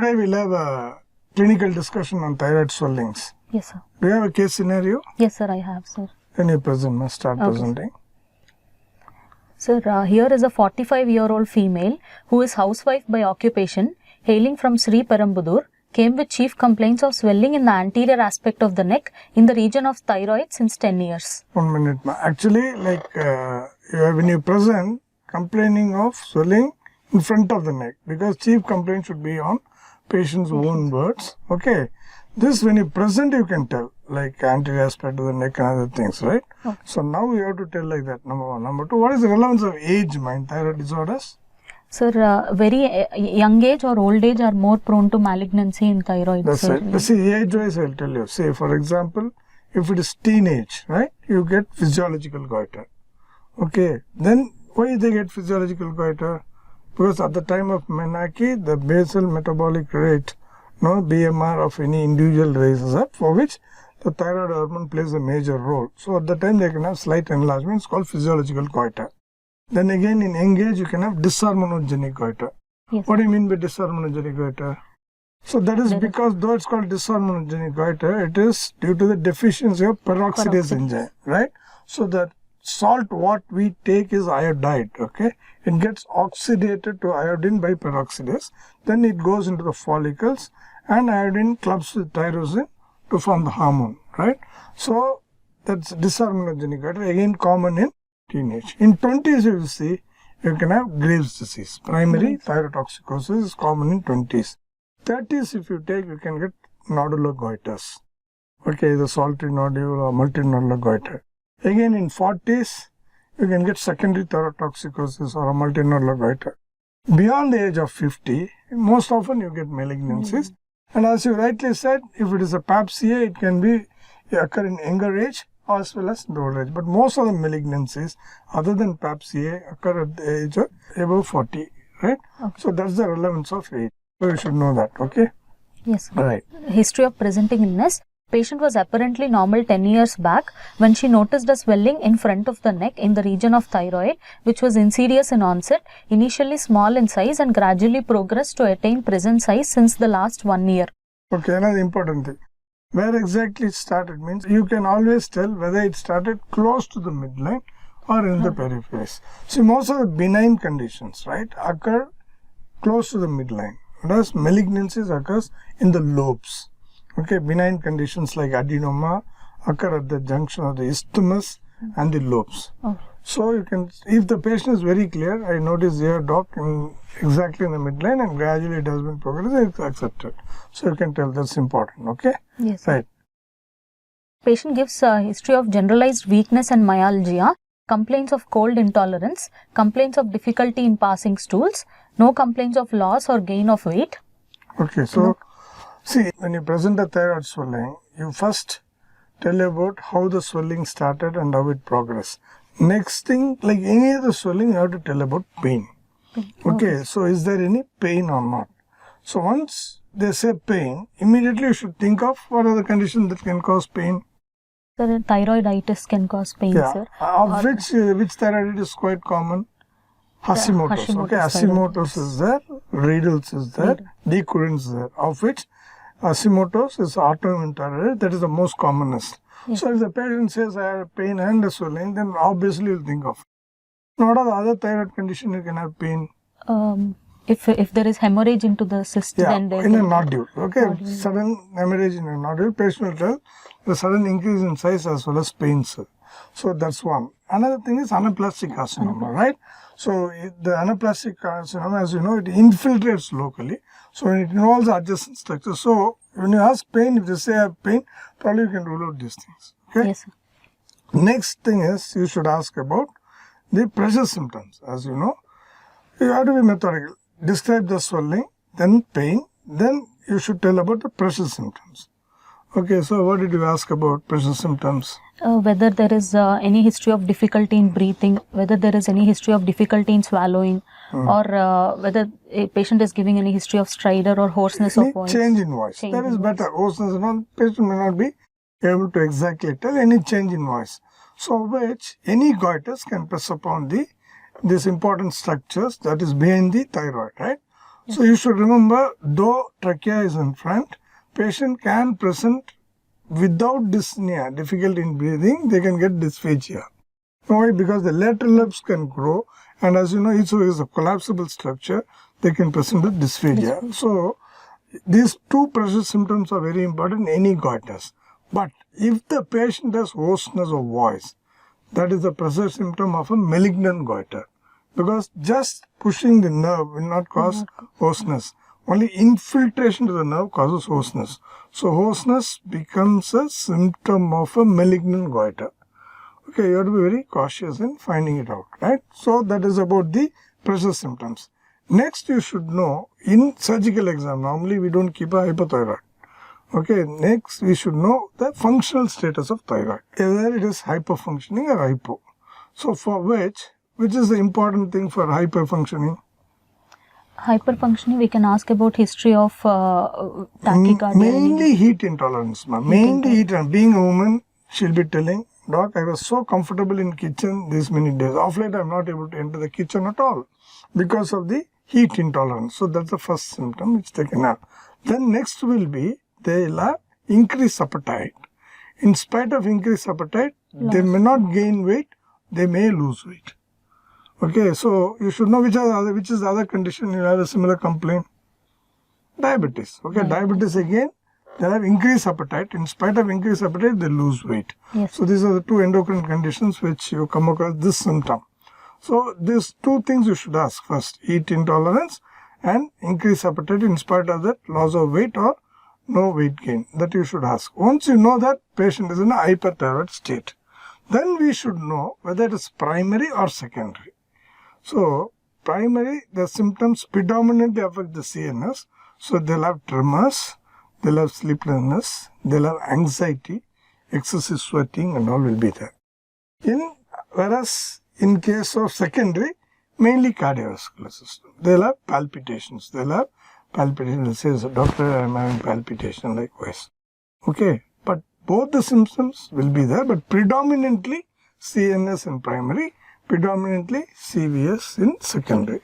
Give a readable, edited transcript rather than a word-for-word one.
Today we'll have a clinical discussion on thyroid swellings. Yes, sir. Do you have a case scenario? Yes, sir, I have, sir. Can you present? Start presenting. Sir, here is a 45-year-old female who is housewife by occupation, hailing from Sri Perumbudur, came with chief complaints of swelling in the anterior aspect of the neck in the region of thyroid since 10 years. 1 minute. Actually, when you present, complaining of swelling in front of the neck, because chief complaint should be on patient's own words. Okay. This, when you present, you can tell, like anterior aspect of the neck and other things, right? Okay. So now we have to tell like that, number one. Number two, what is the relevance of age in thyroid disorders? Sir, very young age or old age are more prone to malignancy in thyroid. That's sir. right. See, age-wise, I'll tell you. Say, for example, if it is teenage, right, you get physiological goiter. Okay. Then, why they get physiological goiter? Because at the time of menarche, the basal metabolic rate, BMR of any individual raises up, for which the thyroid hormone plays a major role. So, at the time, they can have slight enlargement. It's called physiological goiter. Then again, in young age, you can have dysharmonogenic goiter. Yes. What do you mean by dysharmonogenic goiter? So that is because though it's called dysharmonogenic goiter, it is due to the deficiency of peroxidase enzyme, right? So that salt what we take is iodide, okay? It gets oxidated to iodine by peroxidase. Then it goes into the follicles and iodine clubs with tyrosine to form the hormone, right? So that's dysharmonogenic goiter, again common in teenage. In 20s, you will see you can have Graves' disease. Primary thyrotoxicosis is common in 20s. 30s, if you take, you can get nodular goiters. Okay, the salty nodule or multinodular goiter. Again, in 40s, you can get secondary thyrotoxicosis or a multinodular goiter. Beyond the age of 50, most often you get malignancies. And as you rightly said, if it is a PAPCA, it can be occur in younger age as well as in the older age. But most of the malignancies, other than PAPCA, occur at the age of above 40, right? Okay. So that's the relevance of age. So you should know that, okay? Yes. Right. History of presenting illness. Patient was apparently normal 10 years back when she noticed a swelling in front of the neck in the region of thyroid, which was insidious in onset, initially small in size and gradually progressed to attain present size since the last 1 year. Okay, another important thing. Where exactly it started means you can always tell whether it started close to the midline or in the peripheries. See, most of the benign conditions, right, occur close to the midline, whereas malignancies occurs in the lobes. Okay, benign conditions like adenoma occur at the junction of the isthmus and the lobes. Oh. So you can, if the patient is very clear, I notice here doc exactly in the midline and gradually it has been progressed, it's accepted. So you can tell that's important, okay? Yes. Right. Patient gives a history of generalized weakness and myalgia, complaints of cold intolerance, complaints of difficulty in passing stools, no complaints of loss or gain of weight. Okay, so see, when you present a thyroid swelling, you first tell about how the swelling started and how it progressed. Next thing, like any other swelling, you have to tell about pain. Okay, so is there any pain or not? So once they say pain, immediately you should think of what are the conditions that can cause pain. Sir, thyroiditis can cause pain, sir. Of which thyroiditis is quite common? Hashimoto's. Okay, Hashimoto's is there, Riedl's is there, De Quervain's is there, of which Hashimoto's is autoimmune thyroid, that is the most commonest. Yes. So if the patient says I have pain and a swelling, then obviously you'll think of. What are the other thyroid conditions you can have pain? If there is hemorrhage into the cyst, then there in a nodule. Okay, sudden hemorrhage in a nodule, patient will tell the sudden increase in size as well as pain. So that's one. Another thing is anaplastic carcinoma, right? So the anaplastic carcinoma, as you know, it infiltrates locally. So it involves adjacent structures. So when you ask pain, if they say I have pain, probably you can rule out these things. Okay. Yes, sir. Next thing is you should ask about the pressure symptoms. As you know, you have to be methodical. Describe the swelling, then pain, then you should tell about the pressure symptoms. Okay, so what did you ask about pressure symptoms? Whether there is any history of difficulty in breathing, whether there is any history of difficulty in swallowing, or whether a patient is giving any history of stridor or hoarseness of voice. Change in voice. That is better. Hoarseness and all, patient may not be able to exactly tell any change in voice. So which any goiters can press upon these important structures that is behind the thyroid, right? So you should remember, though trachea is in front, patient can present without dyspnea, difficulty in breathing, they can get dysphagia. Why? Because the lateral lobes can grow, and as you know, each is a collapsible structure, they can present with dysphagia. So these two pressure symptoms are very important in any goiters. But if the patient has hoarseness of voice, that is a pressure symptom of a malignant goiter. Because just pushing the nerve will not cause hoarseness. Only infiltration to the nerve causes hoarseness. So hoarseness becomes a symptom of a malignant goiter. Okay, you have to be very cautious in finding it out, right? So that is about the pressure symptoms. Next, you should know, in surgical exam, normally we don't keep a hypothyroid. Okay, next we should know the functional status of thyroid. Either it is hyperfunctioning or hypo. So for which is the important thing for hyperfunctioning? Hyperfunctioning, we can ask about history of tachycardia. Mainly heat intolerance, ma'am. Mainly heat intolerance. Being a woman, she'll be telling, Doc, I was so comfortable in kitchen these many days. Of late, I'm not able to enter the kitchen at all because of the heat intolerance. So that's the first symptom which they can have. Then next will be, they'll have increased appetite. In spite of increased appetite, they may not gain weight, they may lose weight. Okay, so you should know which is the other condition you have a similar complaint. Diabetes. Okay, diabetes again, they have increased appetite. In spite of increased appetite, they lose weight. Yes. So these are the two endocrine conditions which you come across this symptom. So these two things you should ask first: heat intolerance and increased appetite. In spite of that, loss of weight or no weight gain. That you should ask. Once you know that patient is in a hyperthyroid state, then we should know whether it is primary or secondary. So primary, the symptoms predominantly affect the CNS. So they'll have tremors, they'll have sleeplessness, they'll have anxiety, excessive sweating and all will be there. Whereas in case of secondary, mainly cardiovascular system. They'll have palpitations. They'll say, doctor, I'm having palpitation likewise. Okay, but both the symptoms will be there, but predominantly CNS in primary, predominantly CVS in secondary.